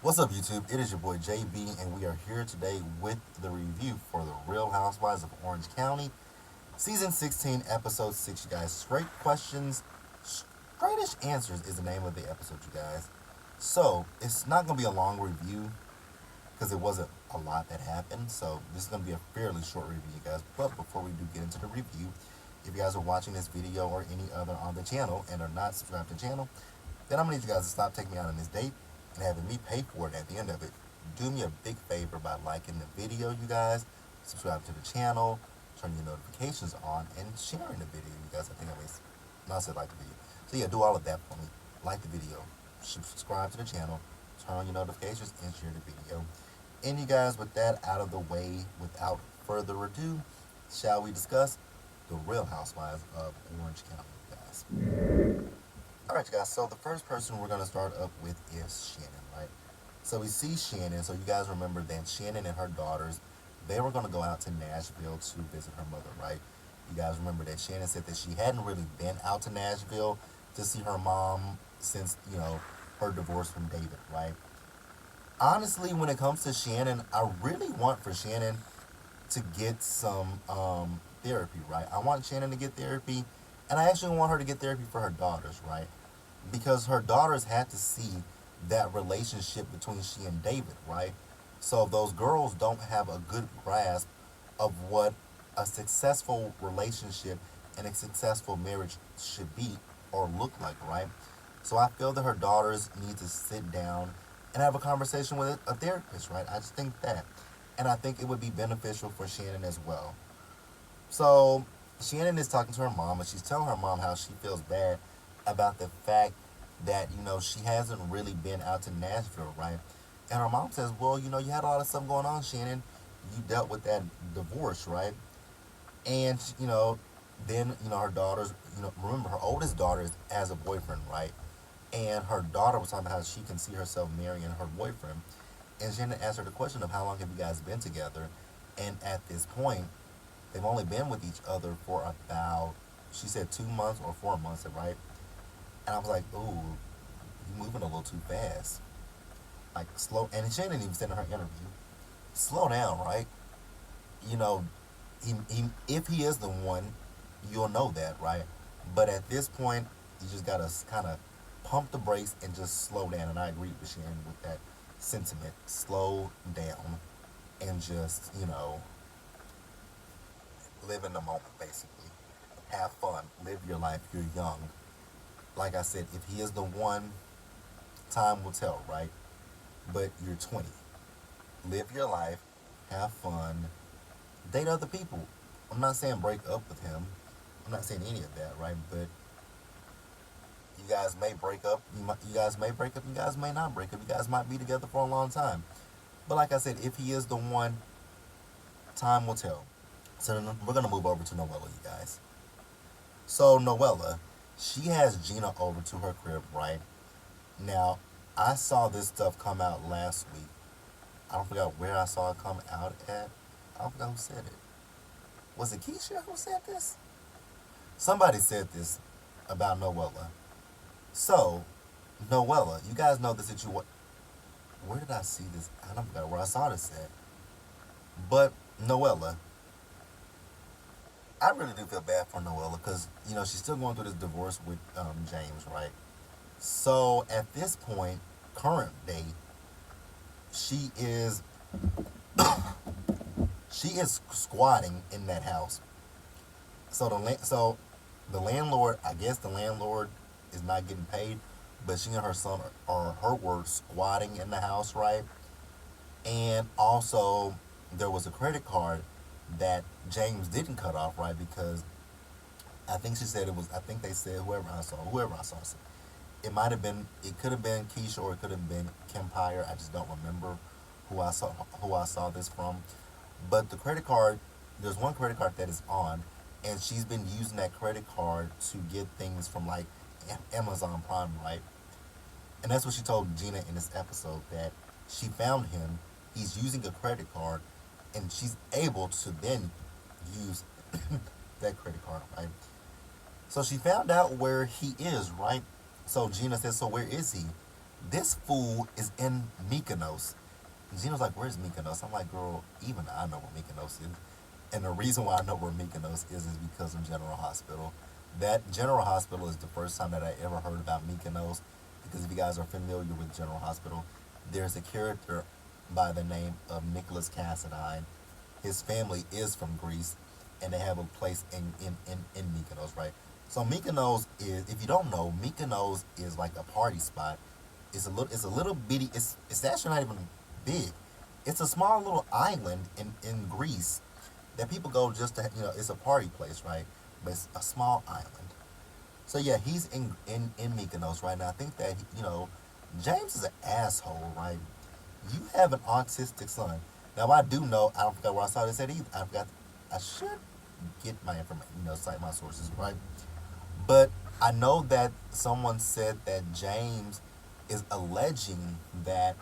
What's up, YouTube? It is your boy JB, and we are here today with the review for the Real Housewives of Orange County, Season 16, Episode 6, you guys. Straight questions, straightish answers is the name of the episode, you guys. So, it's not going to be a long review because it wasn't a lot that happened, so this is going to be a fairly short review, you guys. But before we do get into the review, if you guys are watching this video or any other on the channel and are not subscribed to the channel, then I'm going to need you guys to stop taking me out on this date and having me pay for it at the end of it. Do me a big favor by liking the video, you guys, subscribe to the channel, turn your notifications on, and sharing the video, you guys. I think I said like the video. So yeah, do all of that for me. Like the video, subscribe to the channel, turn on your notifications, and share the video. And you guys, with that out of the way, without further ado, shall we discuss the Real Housewives of Orange County, you guys? Alright, you guys, so the first person we're going to start up with is Shannon, right? So we see Shannon. So you guys remember that Shannon and her daughters, they were going to go out to Nashville to visit her mother, right? You guys remember that Shannon said that she hadn't really been out to Nashville to see her mom since, her divorce from David, right? Honestly, when it comes to Shannon, I really want for Shannon to get some therapy, right? I want Shannon to get therapy, and I actually want her to get therapy for her daughters, right? Because her daughters had to see that relationship between she and David, right? So if those girls don't have a good grasp of what a successful relationship and a successful marriage should be or look like, right? So I feel that her daughters need to sit down and have a conversation with a therapist, right? I just think that. And I think it would be beneficial for Shannon as well. So Shannon is talking to her mom, and she's telling her mom how she feels bad about the fact that, she hasn't really been out to Nashville, right? And her mom says, well, you had a lot of stuff going on, Shannon. You dealt with that divorce, right? And, then, her daughters, remember her oldest daughter has a boyfriend, right? And her daughter was talking about how she can see herself marrying her boyfriend. And Shannon asked her the question of how long have you guys been together? And at this point, they've only been with each other for about, she said 2 months or 4 months, right? And I was like, ooh, you're moving a little too fast. Like, slow. And Shannon even said in her interview, slow down, right? You know, if he is the one, you'll know that, right? But at this point, you just got to kind of pump the brakes and just slow down. And I agree with Shannon with that sentiment. Slow down and just, live in the moment, basically. Have fun. Live your life. You're young. Like I said, if he is the one, time will tell, right? But you're 20. Live your life. Have fun. Date other people. I'm not saying break up with him. I'm not saying any of that, right? But you guys may break up. You guys may break up. You guys may not break up. You guys might be together for a long time. But like I said, if he is the one, time will tell. So then we're going to move over to Noella, you guys. So Noella, she has Gina over to her crib, right? Now, I saw this stuff come out last week. I don't forget where I saw it come out at. I don't forget who said it. Was it Keisha who said this? Somebody said this about Noella. So, Noella, you guys know the situation. Where did I see this? I don't forget where I saw this at. But, Noella, I really do feel bad for Noella because, she's still going through this divorce with James, right? So, at this point, current day, she is squatting in that house. So the landlord, I guess the landlord is not getting paid, but she and her son are her word squatting in the house, right? And also there was a credit card that James didn't cut off, right? Because I think she said it was. I think they said whoever I saw. It might have been. It could have been Keisha or it could have been Kim Pyre. I just don't remember who I saw this from. But the credit card, there's one credit card that is on, and she's been using that credit card to get things from like Amazon Prime, right? And that's what she told Gina in this episode, that she found him. He's using a credit card, and she's able to then use that credit card, right? So she found out where he is, right? So Gina says, so where is he? This fool is in Mykonos. And Gina's like, where's Mykonos? I'm like, girl, even I know where Mykonos is. And the reason why I know where Mykonos is because of General Hospital. That General Hospital is the first time that I ever heard about Mykonos. Because if you guys are familiar with General Hospital, there's a character by the name of Nicholas Cassadine. His family is from Greece, and they have a place in Mykonos, right? So Mykonos is, if you don't know, Mykonos is like a party spot. It's a little bitty. It's actually not even big. It's a small little island in Greece that people go just to, it's a party place, right? But it's a small island. So yeah, he's in Mykonos right now. I think that James is an asshole, right? You have an autistic son. Now I do know. I don't forget where I saw this at either. I forgot. I should get my information. Cite my sources, right? But I know that someone said that James is alleging that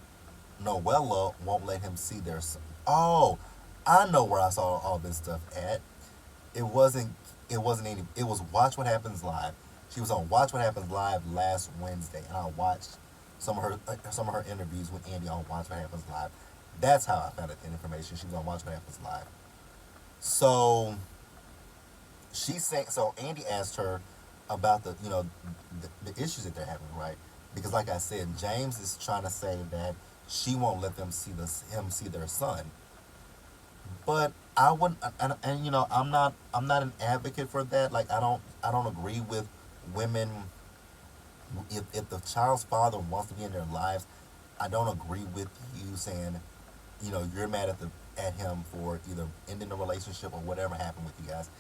Noella won't let him see their son. Oh, I know where I saw all this stuff at. It wasn't. It wasn't any. It was Watch What Happens Live. She was on Watch What Happens Live last Wednesday, and I watched some of her interviews with Andy on Watch What Happens Live. That's how I found out the information. She was on Watch What Happens Live. So she's saying. So Andy asked her about the issues that they're having, right? Because like I said, James is trying to say that she won't let them see him see their son. But I wouldn't, and I'm not an advocate for that. Like I don't agree with women. If the child's father wants to be in their lives, I don't agree with you saying, you're mad at him for either ending the relationship or whatever happened with you guys.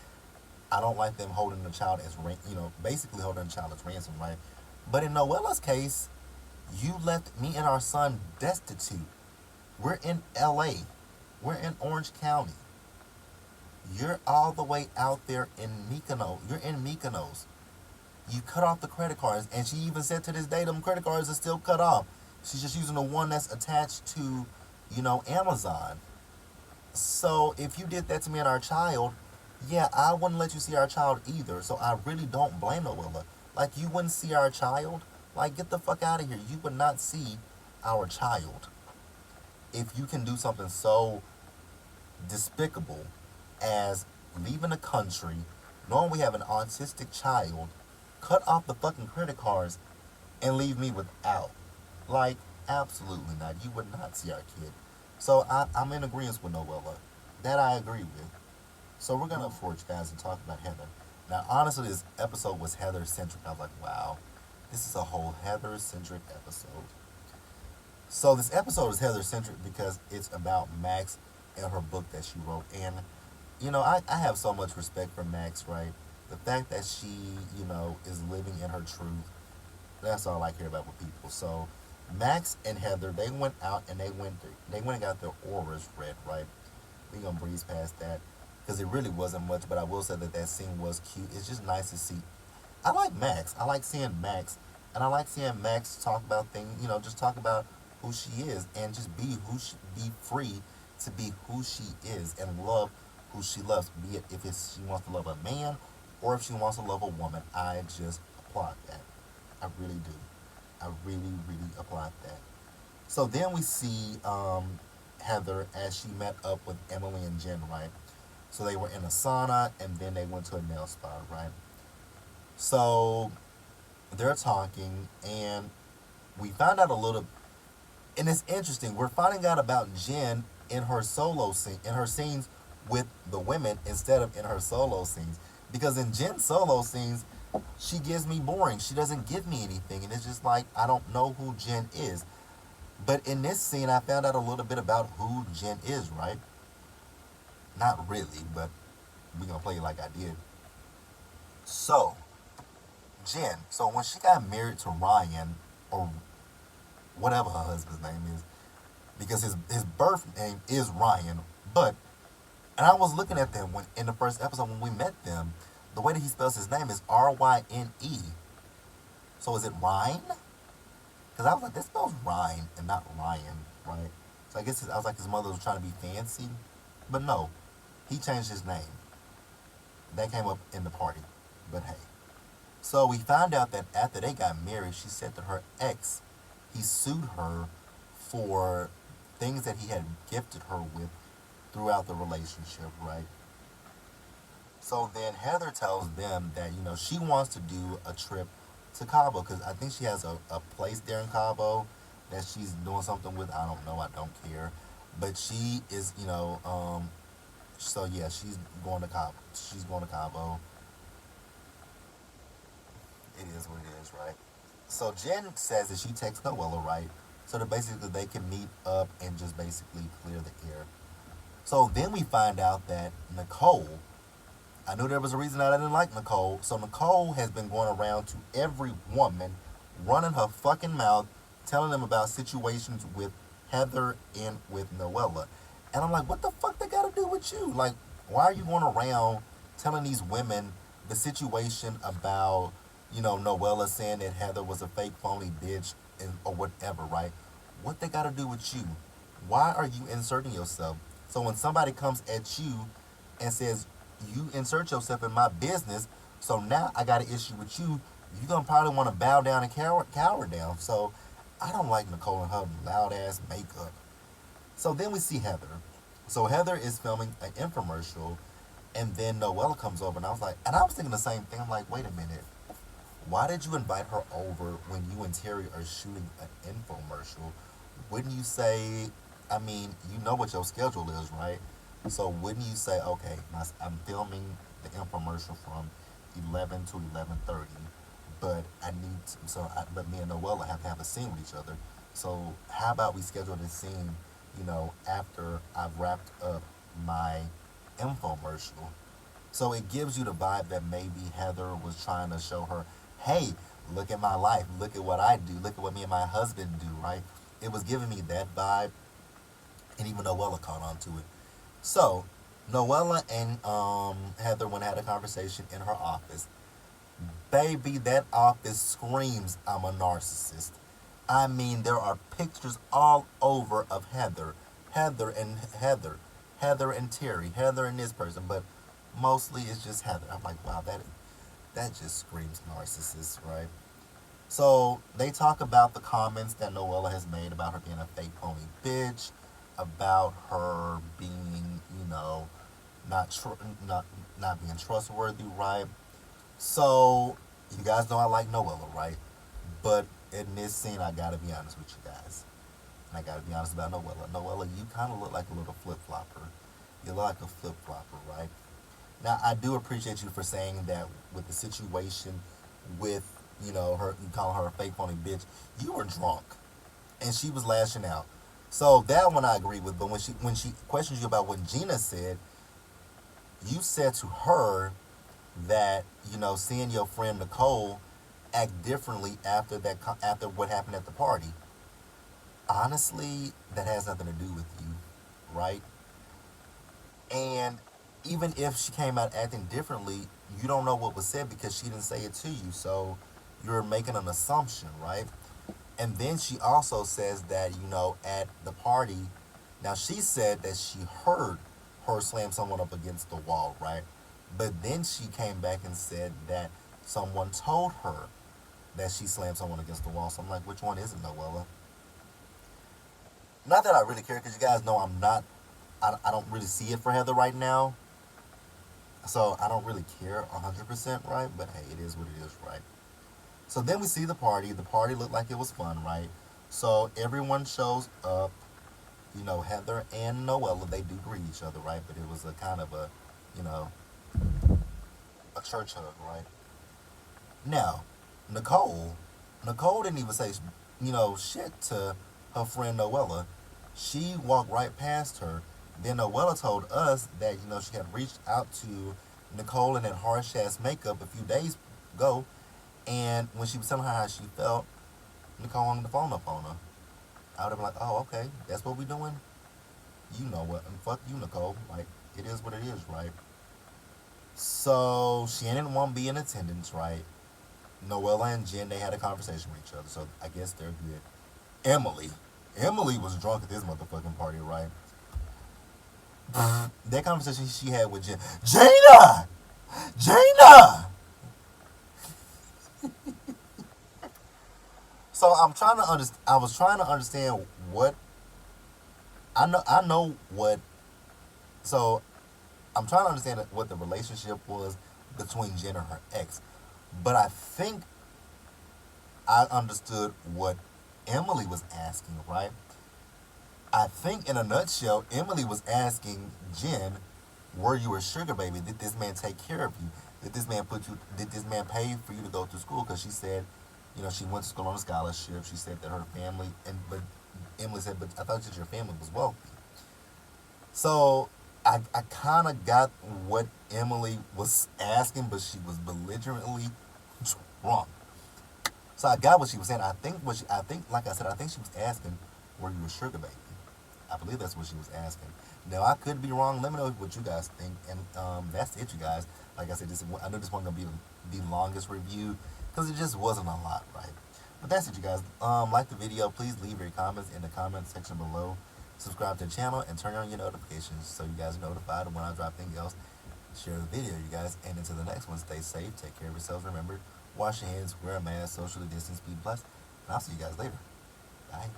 I don't like them holding the child as basically holding the child as ransom, right? But in Noella's case, you left me and our son destitute. We're in L.A. We're in Orange County. You're all the way out there in Mykonos. You're in Mykonos. You cut off the credit cards, and she even said to this day, them credit cards are still cut off. She's just using the one that's attached to, Amazon. So if you did that to me and our child, yeah, I wouldn't let you see our child either. So I really don't blame Noella. Like, you wouldn't see our child. Like, get the fuck out of here. You would not see our child if you can do something so despicable as leaving the country, knowing we have an autistic child, cut off the fucking credit cards, and leave me without. Like, absolutely not. You would not see our kid. So I'm in agreement with Noella. That I agree with. So we're going to forge, guys, and talk about Heather. Now, honestly, this episode was Heather-centric. I was like, wow, this is a whole Heather-centric episode. So this episode is Heather-centric because it's about Max and her book that she wrote. And, I have so much respect for Max, right? The fact that she, is living in her truth, that's all I care about with people. So Max and Heather, they went out and they went and got their auras read, right? We're going to breeze past that because it really wasn't much, but I will say that scene was cute. It's just nice to see. I like Max. I like seeing Max. And I like seeing Max talk about things, just talk about who she is and just be free to be who she is and love who she loves, be it if she wants to love a man or if she wants to love a woman. I just applaud that. I really do. I really, really applaud that. So then we see Heather as she met up with Emily and Jen, right? So they were in a sauna and then they went to a nail spa, right? So they're talking and we found out a little, and it's interesting. We're finding out about Jen in her solo scene, in her scenes with the women instead of in her solo scenes. Because in Jen's solo scenes, she gives me boring. She doesn't give me anything. And it's just like, I don't know who Jen is. But in this scene, I found out a little bit about who Jen is, right? Not really, but we're going to play it like I did. So, Jen, so when she got married to Ryan, or whatever her husband's name is, because his birth name is Ryan, but, and I was looking at them when in the first episode when we met them, the way that he spells his name is Ryne. So is it Ryan? Because I was like, that spells Ryan and not Ryan, right? So I guess I was like, his mother was trying to be fancy. But no, he changed his name. That came up in the party. But hey. So we found out that after they got married, she said that her ex he sued her for things that he had gifted her with throughout the relationship, right? So then Heather tells them that, she wants to do a trip to Cabo because I think she has a place there in Cabo that she's doing something with. I don't know. I don't care. But she is, so yeah, she's going to Cabo. She's going to Cabo. It is what it is, right? So Jen says that she texts Noella, right? So that basically they can meet up and just basically clear the air. So then we find out that Nicole, I knew there was a reason that I didn't like Nicole. So Nicole has been going around to every woman, running her fucking mouth, telling them about situations with Heather and with Noella. And I'm like, what the fuck they got to do with you? Like, why are you going around telling these women the situation about, Noella saying that Heather was a fake phony bitch or whatever, right? What they got to do with you? Why are you inserting yourself? So when somebody comes at you and says, you insert yourself in my business, so now I got an issue with you, you're going to probably want to bow down and cower down. So I don't like Nicole and her loud ass makeup. So then we see Heather. So Heather is filming an infomercial, and then Noella comes over, and I was thinking the same thing. I'm like, wait a minute. Why did you invite her over when you and Terry are shooting an infomercial? Wouldn't you say, I mean, you know what your schedule is, right? So wouldn't you say, okay, I'm filming the infomercial from 11 to 11:30, but but me and Noella have to have a scene with each other. So how about we schedule this scene, after I've wrapped up my infomercial? So it gives you the vibe that maybe Heather was trying to show her, hey, look at my life, look at what I do, look at what me and my husband do, right? It was giving me that vibe, and even Noella caught on to it. So, Noella and Heather went and had a conversation in her office. Baby, that office screams I'm a narcissist. I mean, there are pictures all over of Heather, Heather and Terry, Heather and this person, but mostly it's just Heather. I'm like, wow, that just screams narcissist, right? So they talk about the comments that Noella has made about her being a fake pony bitch, about her being, not not not being trustworthy, right? So you guys know I like Noella, right? But in this scene, I gotta be honest with you guys. And I gotta be honest about Noella. Noella, you kind of look like a little flip flopper. You look like a flip flopper, right? Now I do appreciate you for saying that with the situation with her, you calling her a fake phony bitch. You were drunk, and she was lashing out. So that one I agree with. But when she questions you about what Gina said, you said to her that seeing your friend Nicole act differently after what happened at the party. Honestly, that has nothing to do with you, right? And even if she came out acting differently, you don't know what was said because she didn't say it to you. So you're making an assumption, right? And then she also says that, at the party, now she said that she heard her slam someone up against the wall, right? But then she came back and said that someone told her that she slammed someone against the wall. So I'm like, which one is it, Noella? Not that I really care because you guys know I don't really see it for Heather right now. So I don't really care 100%, right? But hey, it is what it is, right? So then we see the party. The party looked like it was fun, right? So everyone shows up. Heather and Noella, they do greet each other, right? But it was a kind of you know, a church hug, right? Now, Nicole didn't even say, shit to her friend Noella. She walked right past her. Then Noella told us that, she had reached out to Nicole in that harsh ass makeup a few days ago. And when she was telling her how she felt, Nicole hung the phone up on her. I would have been like, oh, okay, that's what we doing? You know what? And fuck you, Nicole. Like, it is what it is, right? So, Shannon won't be in attendance, right? Noella and Jen, they had a conversation with each other, so I guess they're good. Emily. Emily was drunk at this motherfucking party, right? That conversation she had with Jen. Jaina! Jaina! So I'm trying to understand. I was trying to understand what I know. I know what. So I'm trying to understand what the relationship was between Jen and her ex. But I think I understood what Emily was asking, right? I think in a nutshell, Emily was asking Jen, were you a sugar baby? Did this man take care of you? Did this man pay for you to go through school? Because she said, she went to school on a scholarship. She said that her family, but Emily said, but I thought that your family was wealthy. So I kind of got what Emily was asking, but she was belligerently wrong. So I got what she was saying. Like I said, I think she was asking, were you a sugar baby? I believe that's what she was asking. Now I could be wrong. Let me know what you guys think. And that's it, you guys. Like I said, I know this wasn't gonna be the longest review because it just wasn't a lot, right? But that's it, you guys. Like the video. Please leave your comments in the comment section below. Subscribe to the channel and turn on your notifications so you guys are notified when I drop anything else. Share the video, you guys. And until the next one, stay safe, take care of yourselves. Remember, wash your hands, wear a mask, socially distance, be blessed. And I'll see you guys later. Bye.